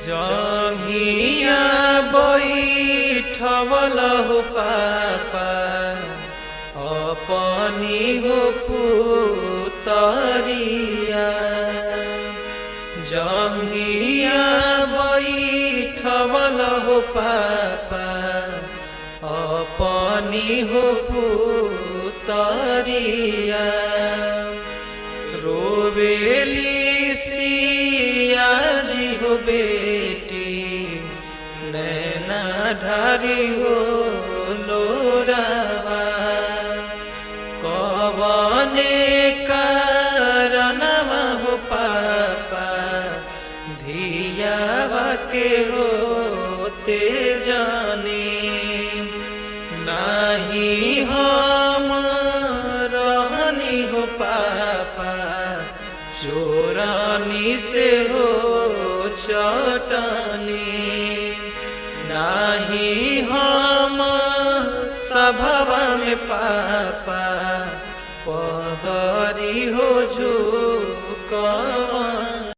जंघिया बैठवल हो पापा अपनी हो पुतरिया जंघिया बैठवल हो पापा अपनी हो पुतरिया रोवेली सिया जी हो बेटी नैना ढारी हो लोरावा कवने कारणवा हो पापा धियावा के होते जाने नाही हम रहनी हो पापा चोरानी से हो चटनी नाही हम सभा में पापा पगरी हो झुक